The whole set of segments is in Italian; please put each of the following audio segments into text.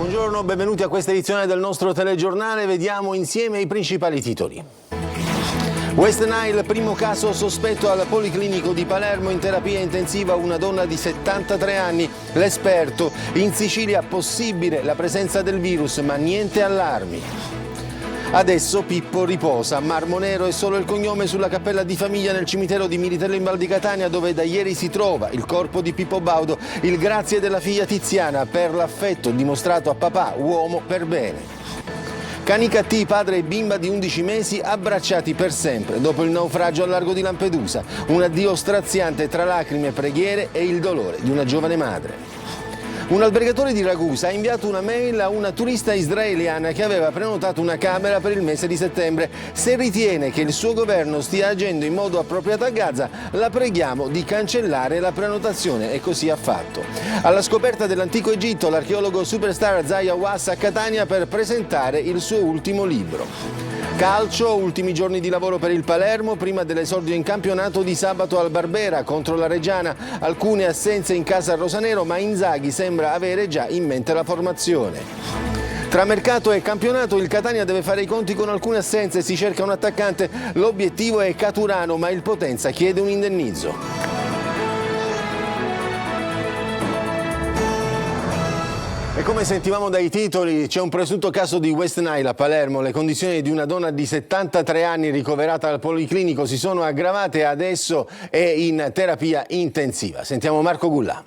Buongiorno, benvenuti a questa edizione del nostro telegiornale. Vediamo insieme i principali titoli. West Nile, primo caso sospetto al Policlinico di Palermo, in terapia intensiva una donna di 73 anni. L'esperto: in Sicilia possibile la presenza del virus, ma niente allarmi. Adesso Pippo riposa. Marmo Nero è solo il cognome sulla cappella di famiglia nel cimitero di Militello in Val di Catania, dove da ieri si trova il corpo di Pippo Baudo. Il grazie della figlia Tiziana per l'affetto dimostrato a papà, uomo per bene. Canicattì, padre e bimba di 11 mesi abbracciati per sempre dopo il naufragio al largo di Lampedusa. Un addio straziante tra lacrime e preghiere e il dolore di una giovane madre. Un albergatore di Ragusa ha inviato una mail a una turista israeliana che aveva prenotato una camera per il mese di settembre. Se ritiene che il suo governo stia agendo in modo appropriato a Gaza, la preghiamo di cancellare la prenotazione, e così ha fatto. Alla scoperta dell'antico Egitto, l'archeologo superstar Zaya Hawass a Catania per presentare il suo ultimo libro. Calcio, ultimi giorni di lavoro per il Palermo prima dell'esordio in campionato di sabato al Barbera contro la Reggiana. Alcune assenze in casa rosanero, ma Inzaghi sembra avere già in mente la formazione. Tra mercato e campionato il Catania deve fare i conti con alcune assenze, si cerca un attaccante, l'obiettivo è Caturano, ma il Potenza chiede un indennizzo. E come sentivamo dai titoli, c'è un presunto caso di West Nile a Palermo. Le condizioni di una donna di 73 anni ricoverata al Policlinico si sono aggravate e adesso è in terapia intensiva. Sentiamo Marco Gullà.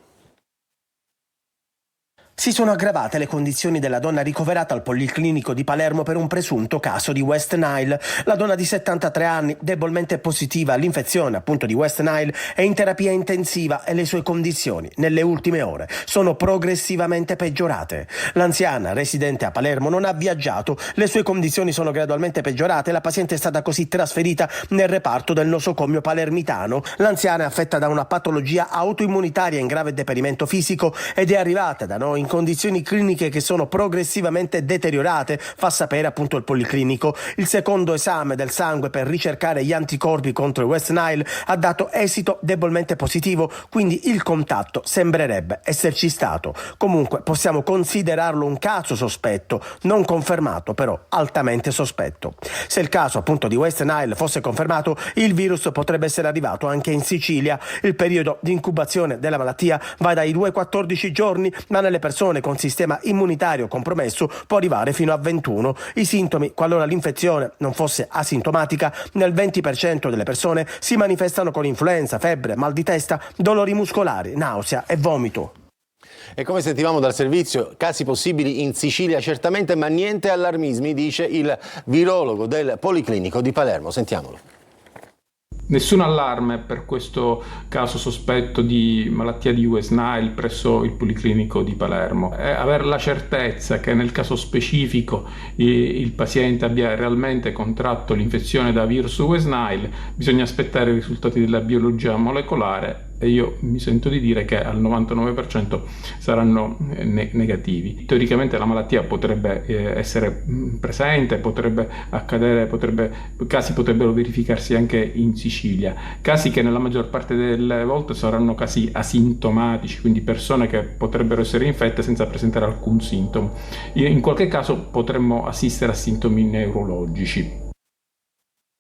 Si sono aggravate le condizioni della donna ricoverata al Policlinico di Palermo per un presunto caso di West Nile. La donna di 73 anni, debolmente positiva all'infezione appunto di West Nile, è in terapia intensiva e le sue condizioni nelle ultime ore sono progressivamente peggiorate. L'anziana, residente a Palermo, non ha viaggiato, le sue condizioni sono gradualmente peggiorate e la paziente è stata così trasferita nel reparto del nosocomio palermitano. L'anziana è affetta da una patologia autoimmunitaria in grave deperimento fisico ed è arrivata da noi in condizioni cliniche che sono progressivamente deteriorate, fa sapere appunto il Policlinico. Il secondo esame del sangue per ricercare gli anticorpi contro il West Nile ha dato esito debolmente positivo, quindi il contatto sembrerebbe esserci stato. Comunque possiamo considerarlo un caso sospetto, non confermato, però altamente sospetto. Se il caso appunto di West Nile fosse confermato, il virus potrebbe essere arrivato anche in Sicilia. Il periodo di incubazione della malattia va dai 2 ai 14 giorni, ma nelle persone con sistema immunitario compromesso può arrivare fino a 21. I sintomi, qualora l'infezione non fosse asintomatica, nel 20% delle persone si manifestano con influenza, febbre, mal di testa, dolori muscolari, nausea e vomito. E come sentivamo dal servizio, casi possibili in Sicilia certamente, ma niente allarmismi, dice il virologo del Policlinico di Palermo. Sentiamolo. Nessun allarme per questo caso sospetto di malattia di West Nile presso il Policlinico di Palermo. Avere la certezza che nel caso specifico il paziente abbia realmente contratto l'infezione da virus West Nile, bisogna aspettare i risultati della biologia molecolare e io mi sento di dire che al 99% saranno negativi. Teoricamente la malattia potrebbe essere presente, potrebbe accadere, casi potrebbero verificarsi anche in Sicilia, casi che nella maggior parte delle volte saranno casi asintomatici, quindi persone che potrebbero essere infette senza presentare alcun sintomo. In qualche caso potremmo assistere a sintomi neurologici.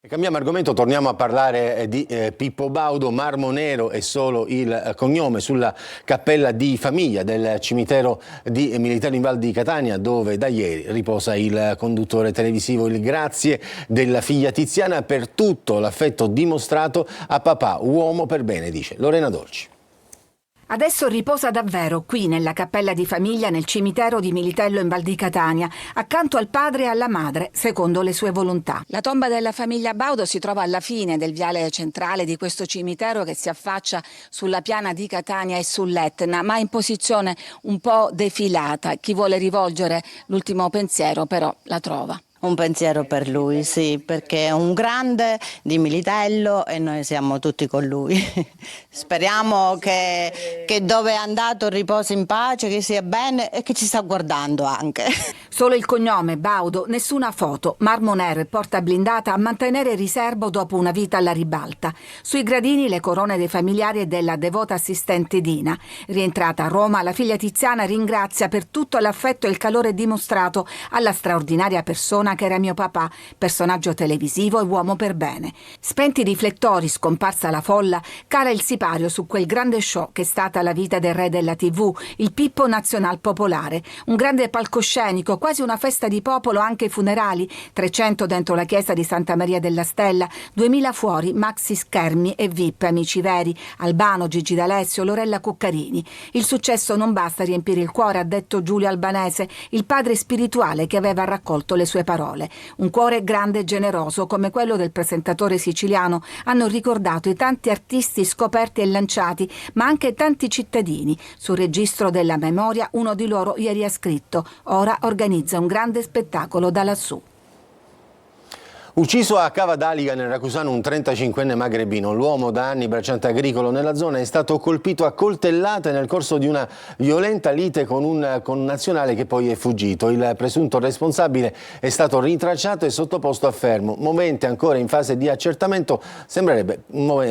Cambiamo argomento, torniamo a parlare di Pippo Baudo. Marmo Nero è solo il cognome sulla cappella di famiglia del cimitero di Militello in Val di Catania, dove da ieri riposa il conduttore televisivo. Il grazie della figlia Tiziana per tutto l'affetto dimostrato a papà, uomo per bene, dice Lorena Dolci. Adesso riposa davvero qui nella cappella di famiglia nel cimitero di Militello in Val di Catania, accanto al padre e alla madre, secondo le sue volontà. La tomba della famiglia Baudo si trova alla fine del viale centrale di questo cimitero che si affaccia sulla piana di Catania e sull'Etna, ma in posizione un po' defilata. Chi vuole rivolgere l'ultimo pensiero però la trova. Un pensiero per lui, sì, perché è un grande di Militello e noi siamo tutti con lui. Speriamo che dove è andato riposi in pace, che sia bene e che ci sta guardando anche. Solo il cognome, Baudo, nessuna foto, Marmoner, porta blindata a mantenere riservo dopo una vita alla ribalta. Sui gradini le corone dei familiari e della devota assistente Dina. Rientrata a Roma, la figlia Tiziana ringrazia per tutto l'affetto e il calore dimostrato alla straordinaria persona che era mio papà, personaggio televisivo e uomo per bene. Spenti i riflettori, scomparsa la folla, cala il sipario su quel grande show che è stata la vita del re della TV, il Pippo Nazional Popolare. Un grande palcoscenico, quasi una festa di popolo anche ai funerali, 300 dentro la chiesa di Santa Maria della Stella, 2000 fuori, maxi schermi e VIP, amici veri, Albano, Gigi D'Alessio, Lorella Cuccarini. Il successo non basta a riempire il cuore, ha detto Giulio Albanese, il padre spirituale che aveva raccolto le sue parole. Un cuore grande e generoso come quello del presentatore siciliano hanno ricordato i tanti artisti scoperti e lanciati, ma anche tanti cittadini. Sul registro della memoria uno di loro ieri ha scritto: ora organizza un grande spettacolo da lassù. Ucciso a Cava d'Aliga nel Racusano un 35enne magrebino, l'uomo da anni bracciante agricolo nella zona è stato colpito a coltellate nel corso di una violenta lite con un connazionale che poi è fuggito. Il presunto responsabile è stato ritracciato e sottoposto a fermo. Movente ancora in fase di accertamento, sembrerebbe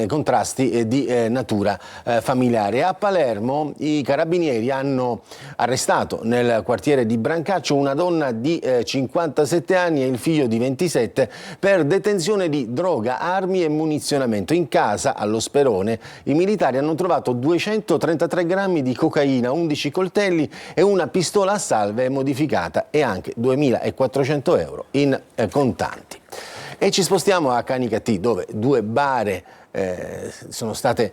contrasti di natura familiare. A Palermo i carabinieri hanno arrestato nel quartiere di Brancaccio una donna di 57 anni e il figlio di 27 per detenzione di droga, armi e munizionamento. In casa, allo Sperone, i militari hanno trovato 233 grammi di cocaina, 11 coltelli e una pistola a salve modificata e anche 2.400 euro in contanti. E ci spostiamo a Canicattì, dove due bare sono state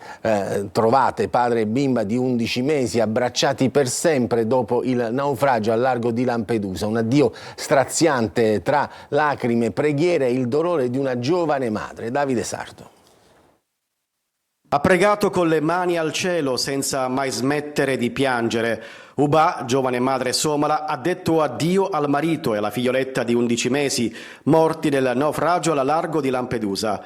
trovate, padre e bimba di 11 mesi, abbracciati per sempre dopo il naufragio al largo di Lampedusa. Un addio straziante tra lacrime, preghiere e il dolore di una giovane madre. Davide Sardo. Ha pregato con le mani al cielo senza mai smettere di piangere. Uba, giovane madre somala, ha detto addio al marito e alla figlioletta di 11 mesi, morti nel naufragio al largo di Lampedusa.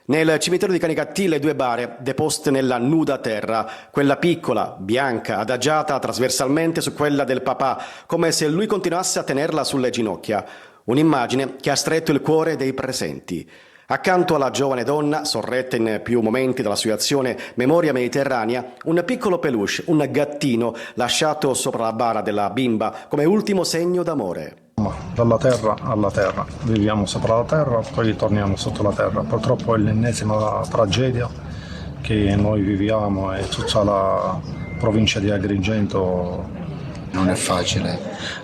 Nel cimitero di Canicattì le due bare deposte nella nuda terra, quella piccola, bianca, adagiata trasversalmente su quella del papà, come se lui continuasse a tenerla sulle ginocchia. Un'immagine che ha stretto il cuore dei presenti. Accanto alla giovane donna, sorretta in più momenti dalla sua azione Memoria Mediterranea, un piccolo peluche, un gattino lasciato sopra la bara della bimba come ultimo segno d'amore. Dalla terra alla terra, viviamo sopra la terra, poi torniamo sotto la terra. Purtroppo è l'ennesima tragedia che noi viviamo e tutta la provincia di Agrigento. Non è facile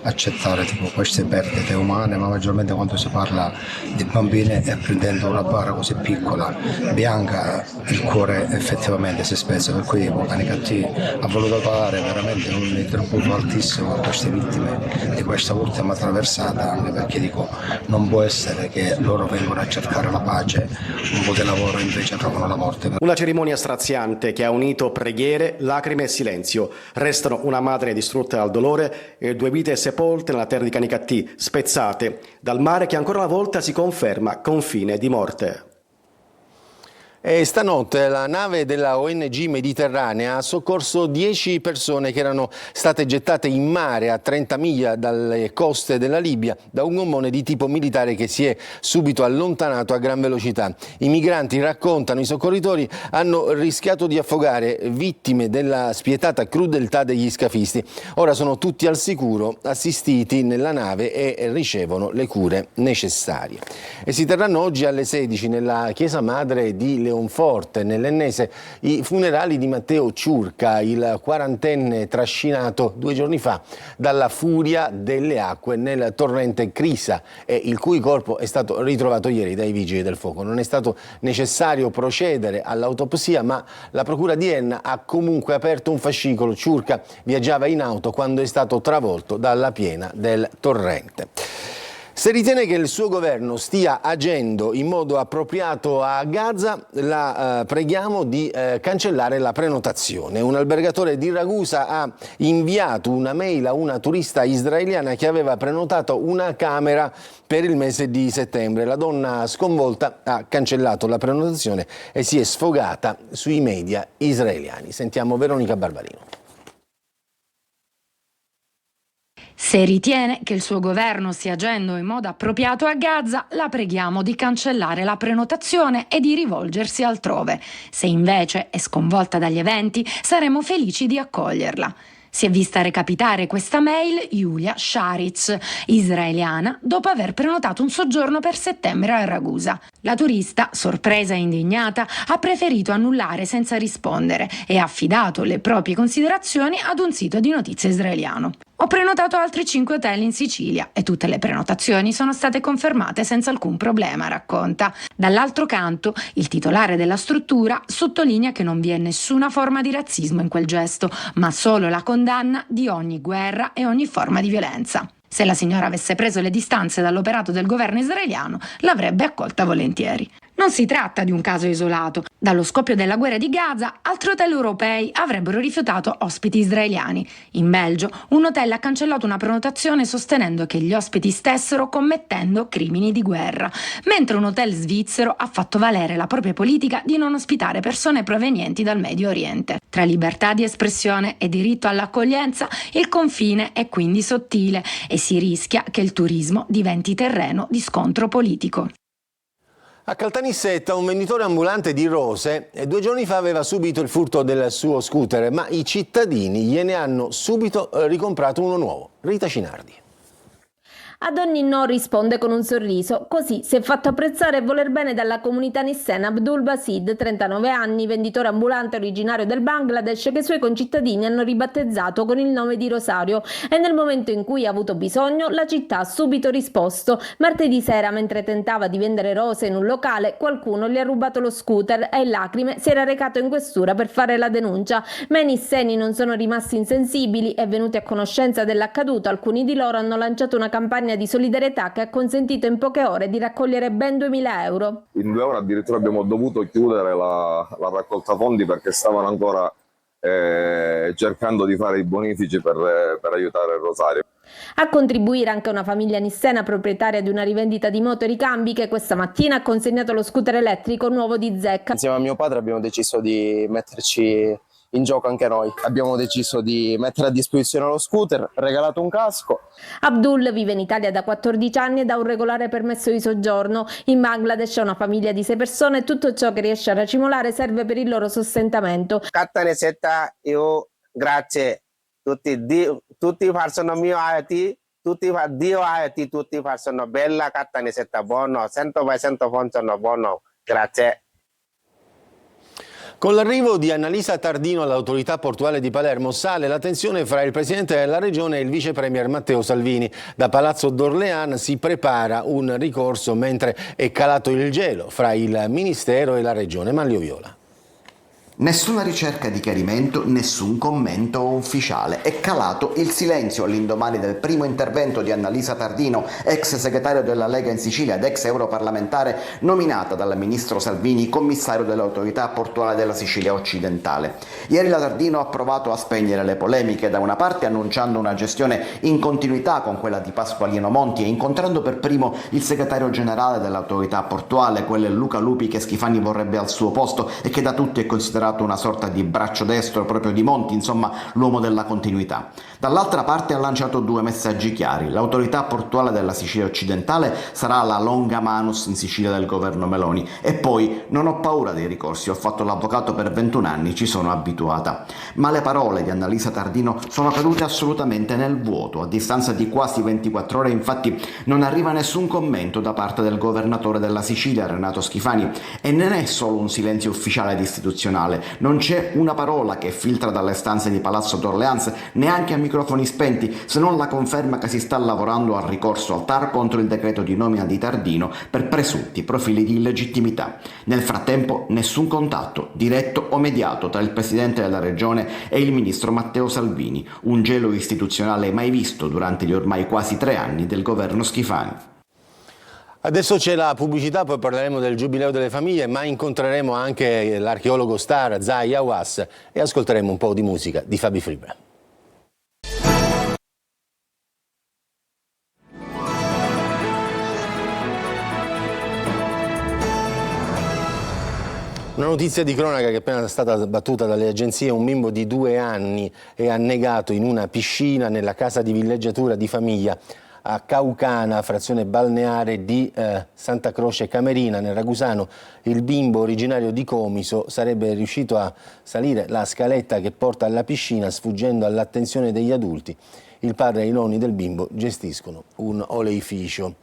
accettare queste perdite umane, ma maggiormente quando si parla di bambine e prendendo una bara così piccola, bianca, il cuore effettivamente si spezza. Per cui Canicattì ha voluto dare veramente un tributo altissimo a queste vittime di questa ultima traversata, anche perché non può essere che loro vengono a cercare la pace, un po' di lavoro invece trovano la morte. Una cerimonia straziante che ha unito preghiere, lacrime e silenzio. Restano una madre distrutta dal dolore e due vite sepolte nella terra di Canicattì, spezzate dal mare che ancora una volta si conferma confine di morte. E stanotte la nave della ONG Mediterranea ha soccorso 10 persone che erano state gettate in mare a 30 miglia dalle coste della Libia da un gommone di tipo militare che si è subito allontanato a gran velocità. I migranti, raccontano i soccorritori, hanno rischiato di affogare, vittime della spietata crudeltà degli scafisti. Ora sono tutti al sicuro, assistiti nella nave e ricevono le cure necessarie. E si terranno oggi alle 16 nella chiesa madre di Leonforte, nell'Ennese, i funerali di Matteo Ciurca, il quarantenne trascinato 2 giorni fa dalla furia delle acque nel torrente Crisa e il cui corpo è stato ritrovato ieri dai vigili del fuoco. Non è stato necessario procedere all'autopsia, ma la procura di Enna ha comunque aperto un fascicolo. Ciurca viaggiava in auto quando è stato travolto dalla piena del torrente. Se ritiene che il suo governo stia agendo in modo appropriato a Gaza, la preghiamo di cancellare la prenotazione. Un albergatore di Ragusa ha inviato una mail a una turista israeliana che aveva prenotato una camera per il mese di settembre. La donna, sconvolta, ha cancellato la prenotazione e si è sfogata sui media israeliani. Sentiamo Veronica Barbarino. Se ritiene che il suo governo stia agendo in modo appropriato a Gaza, la preghiamo di cancellare la prenotazione e di rivolgersi altrove. Se invece è sconvolta dagli eventi, saremo felici di accoglierla. Si è vista recapitare questa mail Yulia Sharitz, israeliana, dopo aver prenotato un soggiorno per settembre a Ragusa. La turista, sorpresa e indignata, ha preferito annullare senza rispondere e ha affidato le proprie considerazioni ad un sito di notizie israeliano. Ho prenotato altri 5 hotel in Sicilia e tutte le prenotazioni sono state confermate senza alcun problema, racconta. Dall'altro canto, il titolare della struttura sottolinea che non vi è nessuna forma di razzismo in quel gesto, ma solo la condanna di ogni guerra e ogni forma di violenza. Se la signora avesse preso le distanze dall'operato del governo israeliano, l'avrebbe accolta volentieri. Non si tratta di un caso isolato. Dallo scoppio della guerra di Gaza, altri hotel europei avrebbero rifiutato ospiti israeliani. In Belgio, un hotel ha cancellato una prenotazione sostenendo che gli ospiti stessero commettendo crimini di guerra, mentre un hotel svizzero ha fatto valere la propria politica di non ospitare persone provenienti dal Medio Oriente. Tra libertà di espressione e diritto all'accoglienza, il confine è quindi sottile e si rischia che il turismo diventi terreno di scontro politico. A Caltanissetta un venditore ambulante di rose 2 giorni fa aveva subito il furto del suo scooter, ma i cittadini gliene hanno subito ricomprato uno nuovo. Rita Cinardi. Ad ogni no risponde con un sorriso, così si è fatto apprezzare e voler bene dalla comunità nissena Abdul Basid, 39 anni, venditore ambulante originario del Bangladesh, che i suoi concittadini hanno ribattezzato con il nome di Rosario, e nel momento in cui ha avuto bisogno la città ha subito risposto. Martedì sera, mentre tentava di vendere rose in un locale, qualcuno gli ha rubato lo scooter e in lacrime si era recato in questura per fare la denuncia, ma i nisseni non sono rimasti insensibili e, venuti a conoscenza dell'accaduto, alcuni di loro hanno lanciato una campagna di solidarietà che ha consentito in poche ore di raccogliere ben 2.000 euro. In 2 ore addirittura abbiamo dovuto chiudere la raccolta fondi perché stavano ancora cercando di fare i bonifici per aiutare il Rosario. A contribuire anche una famiglia nissena proprietaria di una rivendita di moto e ricambi che questa mattina ha consegnato lo scooter elettrico nuovo di Zecca. Insieme a mio padre abbiamo deciso di metterci in gioco anche noi. Abbiamo deciso di mettere a disposizione lo scooter, regalato un casco. Abdul vive in Italia da 14 anni ed ha un regolare permesso di soggiorno. In Bangladesh ha una famiglia di 6 persone e tutto ciò che riesce a racimolare serve per il loro sostentamento. Caltanissetta, io grazie tutti persone mio aiuti, tutti Dio aiuti, tutti persone bella Caltanissetta buono, 100% funziona buono, grazie. Con l'arrivo di Annalisa Tardino all'autorità portuale di Palermo sale la tensione fra il presidente della regione e il vice premier Matteo Salvini. Da Palazzo d'Orléans si prepara un ricorso mentre è calato il gelo fra il ministero e la regione. Manlio Viola. Nessuna ricerca di chiarimento, nessun commento ufficiale. È calato il silenzio all'indomani del primo intervento di Annalisa Tardino, ex segretario della Lega in Sicilia ed ex europarlamentare, nominata dal ministro Salvini commissario dell'autorità portuale della Sicilia occidentale. Ieri la Tardino ha provato a spegnere le polemiche, da una parte annunciando una gestione in continuità con quella di Pasqualino Monti e incontrando per primo il segretario generale dell'autorità portuale, quello Luca Lupi, che Schifani vorrebbe al suo posto e che da tutti è considerato una sorta di braccio destro proprio di Monti, insomma l'uomo della continuità. Dall'altra parte ha lanciato 2 messaggi chiari: l'autorità portuale della Sicilia occidentale sarà la longa manus in Sicilia del governo Meloni, e poi non ho paura dei ricorsi, ho fatto l'avvocato per 21 anni, ci sono abituata. Ma le parole di Annalisa Tardino sono cadute assolutamente nel vuoto. A distanza di quasi 24 ore infatti non arriva nessun commento da parte del governatore della Sicilia Renato Schifani, e non è solo un silenzio ufficiale ed istituzionale. Non c'è una parola che filtra dalle stanze di Palazzo d'Orléans, neanche a microfoni spenti, se non la conferma che si sta lavorando al ricorso al TAR contro il decreto di nomina di Tardino per presunti profili di illegittimità. Nel frattempo nessun contatto, diretto o mediato, tra il presidente della regione e il ministro Matteo Salvini, un gelo istituzionale mai visto durante gli ormai quasi 3 anni del governo Schifani. Adesso c'è la pubblicità, poi parleremo del Giubileo delle famiglie, ma incontreremo anche l'archeologo star Zahi Hawass e ascolteremo un po' di musica di Fabi Fibra. Una notizia di cronaca che è appena stata battuta dalle agenzie: un bimbo di 2 anni è annegato in una piscina nella casa di villeggiatura di famiglia a Caucana, frazione balneare di Santa Croce Camerina, nel Ragusano. Il bimbo, originario di Comiso, sarebbe riuscito a salire la scaletta che porta alla piscina sfuggendo all'attenzione degli adulti. Il padre e i nonni del bimbo gestiscono un oleificio.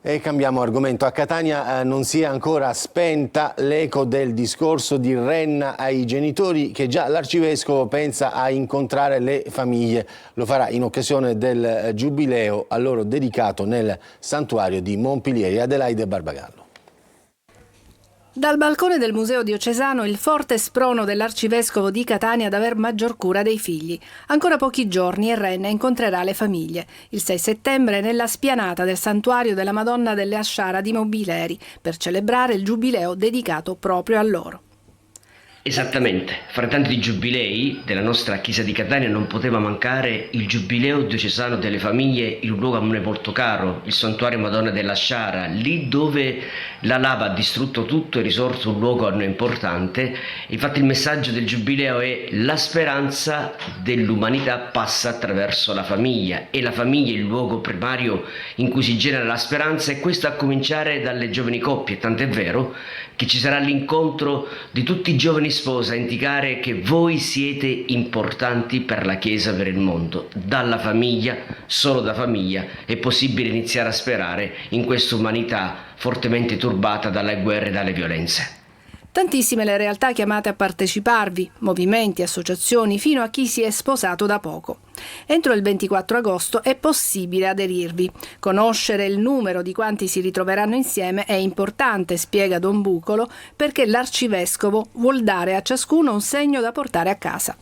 E cambiamo argomento. A Catania non si è ancora spenta l'eco del discorso di Renna ai genitori, che già l'arcivescovo pensa a incontrare le famiglie. Lo farà in occasione del giubileo a loro dedicato nel santuario di Montpilieri. Adelaide Barbagallo. Dal balcone del Museo Diocesano il forte sprono dell'arcivescovo di Catania ad aver maggior cura dei figli. Ancora pochi giorni e Renna incontrerà le famiglie. Il 6 settembre nella spianata del santuario della Madonna delle Asciara di Montpilieri per celebrare il giubileo dedicato proprio a loro. Esattamente, fra tanti giubilei della nostra Chiesa di Catania non poteva mancare il Giubileo Diocesano delle Famiglie in un luogo a me molto caro, il Santuario Madonna della Sciara, lì dove la lava ha distrutto tutto è risorto un luogo a noi importante. Infatti il messaggio del Giubileo è: la speranza dell'umanità passa attraverso la famiglia, e la famiglia è il luogo primario in cui si genera la speranza, e questo a cominciare dalle giovani coppie, tant'è vero che ci sarà l'incontro di tutti i giovani sposi a indicare che voi siete importanti per la Chiesa, per il mondo. Dalla famiglia, solo da famiglia, è possibile iniziare a sperare in questa umanità fortemente turbata dalle guerre e dalle violenze. Tantissime le realtà chiamate a parteciparvi, movimenti, associazioni, fino a chi si è sposato da poco. Entro il 24 agosto è possibile aderirvi. Conoscere il numero di quanti si ritroveranno insieme è importante, spiega Don Bucolo, perché l'arcivescovo vuol dare a ciascuno un segno da portare a casa.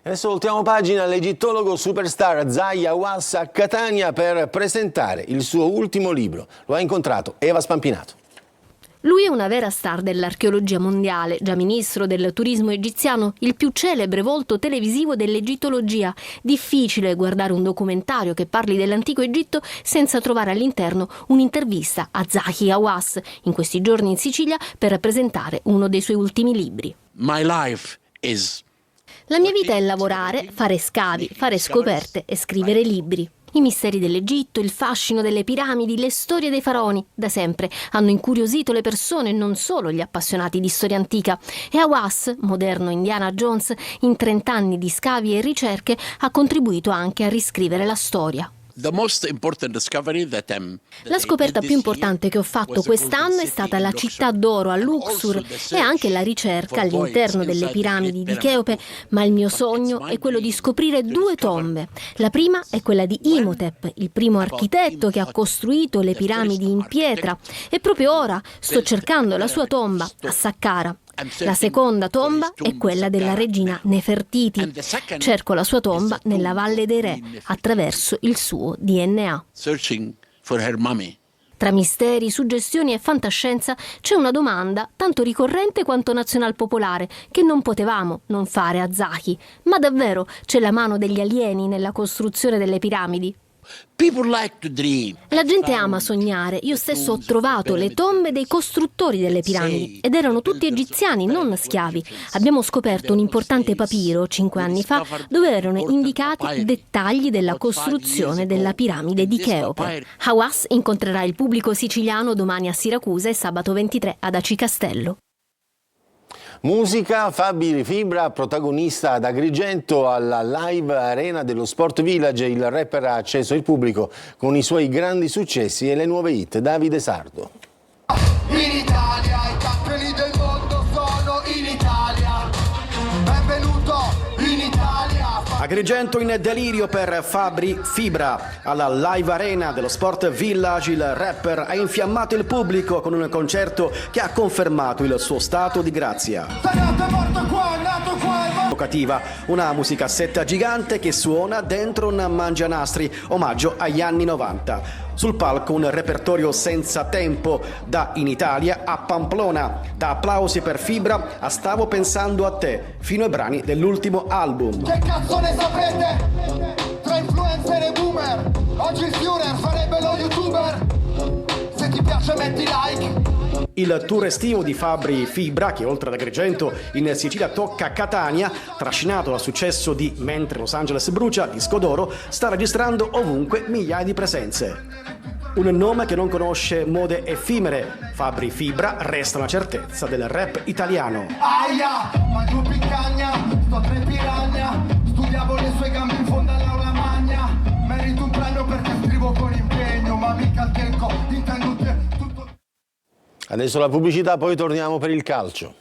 Adesso voltiamo pagina. L'egittologo superstar Zahi Hawass a Catania per presentare il suo ultimo libro. Lo ha incontrato Eva Spampinato. Lui è una vera star dell'archeologia mondiale, già ministro del turismo egiziano, il più celebre volto televisivo dell'egittologia. Difficile guardare un documentario che parli dell'antico Egitto senza trovare all'interno un'intervista a Zahi Hawass, in questi giorni in Sicilia per presentare uno dei suoi ultimi libri. La mia vita è lavorare, fare scavi, fare scoperte e scrivere libri. I misteri dell'Egitto, il fascino delle piramidi, le storie dei faraoni, da sempre hanno incuriosito le persone, non solo gli appassionati di storia antica. E Hawass, moderno Indiana Jones, in 30 anni di scavi e ricerche, ha contribuito anche a riscrivere la storia. La scoperta più importante che ho fatto quest'anno è stata la città d'oro a Luxor e anche la ricerca all'interno delle piramidi di Cheope, ma il mio sogno è quello di scoprire 2 tombe. La prima è quella di Imhotep, il primo architetto che ha costruito le piramidi in pietra, e proprio ora sto cercando la sua tomba a Saqqara. La seconda tomba è quella della regina Nefertiti. Cerco la sua tomba nella Valle dei Re attraverso il suo DNA. Tra misteri, suggestioni e fantascienza c'è una domanda tanto ricorrente quanto nazionalpopolare che non potevamo non fare a Zahi. Ma davvero c'è la mano degli alieni nella costruzione delle piramidi? La gente ama sognare. Io stesso ho trovato le tombe dei costruttori delle piramidi ed erano tutti egiziani, non schiavi. Abbiamo scoperto un importante papiro 5 anni fa dove erano indicati i dettagli della costruzione della piramide di Cheope. Hawass incontrerà il pubblico siciliano domani a Siracusa e sabato 23 ad Aci Castello. Musica, Fabi Fibra, protagonista ad Agrigento alla Live Arena dello Sport Village. Il rapper ha acceso il pubblico con i suoi grandi successi e le nuove hit. Davide Sardo. In Italia i campioni del mondo sono in Italia. Benvenuto in Italia. Agrigento in delirio per Fabri Fibra. Alla Live Arena dello Sport Village il rapper ha infiammato il pubblico con un concerto che ha confermato il suo stato di grazia. Evocativa, una musicassetta gigante che suona dentro un mangianastri, omaggio agli anni 90. Sul palco un repertorio senza tempo, da In Italia a Pamplona, da Applausi per Fibra a Stavo pensando a te, fino ai brani dell'ultimo album. Che cazzo ne sapete? Tra influencer e boomer, oggi il Führer farebbe lo youtuber. Se ti piace metti like. Il tour estivo di Fabri Fibra, che oltre ad Agrigento in Sicilia tocca Catania, trascinato dal successo di Mentre Los Angeles brucia, disco d'oro, sta registrando ovunque migliaia di presenze. Un nome che non conosce mode effimere. Fabri Fibra resta una certezza del rap italiano. Aia, mangio piccagna, sto a tre piranha, studiavo le sue gambe in fondo all'aula magna, merito un premio perché scrivo con impegno, ma mica il tempo, intendo te. Adesso la pubblicità, poi torniamo per il calcio.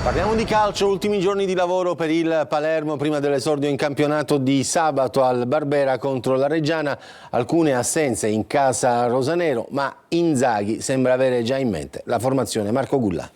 Parliamo di calcio, ultimi giorni di lavoro per il Palermo prima dell'esordio in campionato di sabato al Barbera contro la Reggiana, alcune assenze in casa rosanero, ma Inzaghi sembra avere già in mente la formazione. Marco Gulla.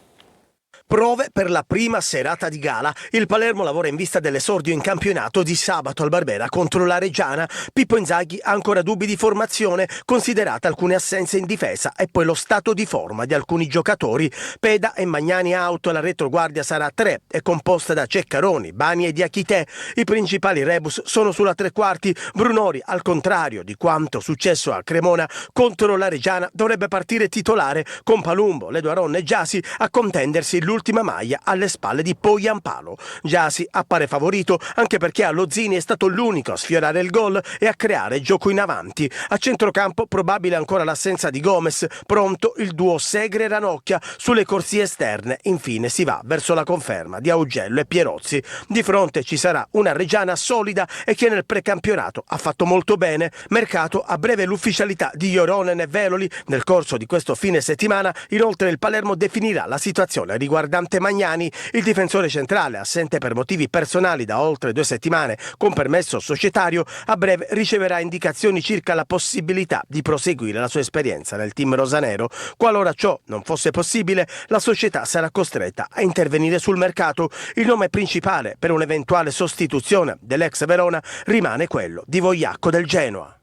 Prove per la prima serata di gala. Il Palermo lavora in vista dell'esordio in campionato di sabato al Barbera contro la Reggiana. Pippo Inzaghi ha ancora dubbi di formazione, considerate alcune assenze in difesa e poi lo stato di forma di alcuni giocatori. Peda e Magnani out, la retroguardia sarà a 3, è composta da Ceccaroni, Bani e Diachité. I principali rebus sono sulla tre quarti. Brunori, al contrario di quanto successo a Cremona contro la Reggiana, dovrebbe partire titolare con Palumbo, Leduaron e Giasi a contendersi l'ultima maglia alle spalle di Poyampalo. Giasi appare favorito anche perché a Lozzini è stato l'unico a sfiorare il gol e a creare gioco in avanti. A centrocampo probabile ancora l'assenza di Gomez, pronto il duo Segre-Ranocchia. Sulle corsie esterne infine si va verso la conferma di Augello e Pierozzi. Di fronte ci sarà una Reggiana solida e che nel precampionato ha fatto molto bene. Mercato a breve l'ufficialità di Joronen e Veloli. Nel corso di questo fine settimana inoltre il Palermo definirà la situazione riguardante Magnani. Il difensore centrale, assente per motivi personali da oltre 2 settimane con permesso societario, a breve riceverà indicazioni circa la possibilità di proseguire la sua esperienza nel team rosanero. Qualora ciò non fosse possibile, la società sarà costretta a intervenire sul mercato. Il nome principale per un'eventuale sostituzione dell'ex Verona rimane quello di Vogliacco del Genoa.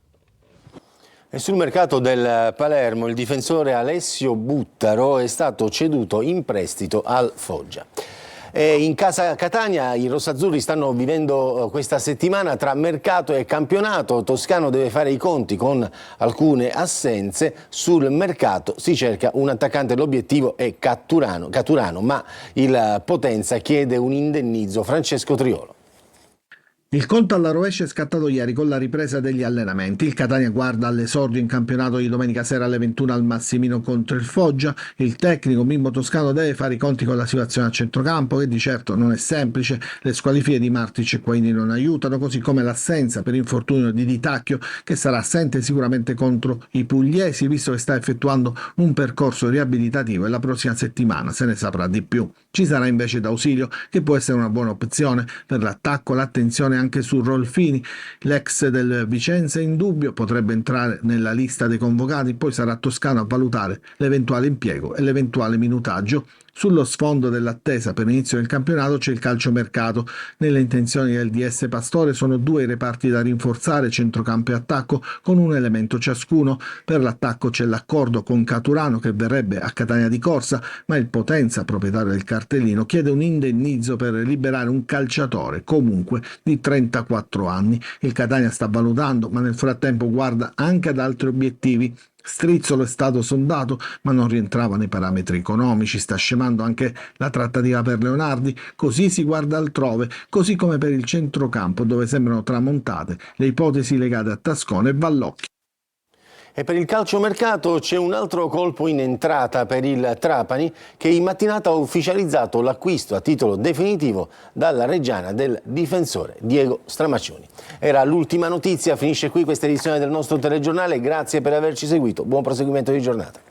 E sul mercato del Palermo il difensore Alessio Buttaro è stato ceduto in prestito al Foggia. E in casa Catania i rossazzurri stanno vivendo questa settimana tra mercato e campionato. Toscano deve fare i conti con alcune assenze. Sul mercato si cerca un attaccante, l'obiettivo è Caturano, ma il Potenza chiede un indennizzo. Francesco Triolo. Il conto alla rovescia è scattato ieri con la ripresa degli allenamenti. Il Catania guarda all'esordio in campionato di domenica sera alle 21 al Massimino contro il Foggia. Il tecnico Mimmo Toscano deve fare i conti con la situazione a centrocampo, che di certo non è semplice. Le squalifiche di Martic e Quaini non aiutano, così come l'assenza per infortunio di Di Tacchio, che sarà assente sicuramente contro i pugliesi, visto che sta effettuando un percorso riabilitativo e la prossima settimana se ne saprà di più. Ci sarà invece D'Ausilio, che può essere una buona opzione per l'attacco. L'attenzione anche su Rolfini, l'ex del Vicenza in dubbio, potrebbe entrare nella lista dei convocati, poi sarà Toscano a valutare l'eventuale impiego e l'eventuale minutaggio. Sullo sfondo dell'attesa per l'inizio del campionato c'è il calciomercato. Nelle intenzioni del DS Pastore sono 2 i reparti da rinforzare, centrocampo e attacco, con un elemento ciascuno. Per l'attacco c'è l'accordo con Caturano, che verrebbe a Catania di corsa, ma il Potenza, proprietario del cartellino, chiede un indennizzo per liberare un calciatore, comunque di 34 anni. Il Catania sta valutando, ma nel frattempo guarda anche ad altri obiettivi. Strizzolo è stato sondato, ma non rientrava nei parametri economici. Sta scemando anche la trattativa per Leonardi, così si guarda altrove, così come per il centrocampo, dove sembrano tramontate le ipotesi legate a Tascone e Vallocchi. E per il calciomercato c'è un altro colpo in entrata per il Trapani, che in mattinata ha ufficializzato l'acquisto a titolo definitivo dalla Reggiana del difensore Diego Stramaccioni. Era l'ultima notizia, finisce qui questa edizione del nostro telegiornale, grazie per averci seguito, buon proseguimento di giornata.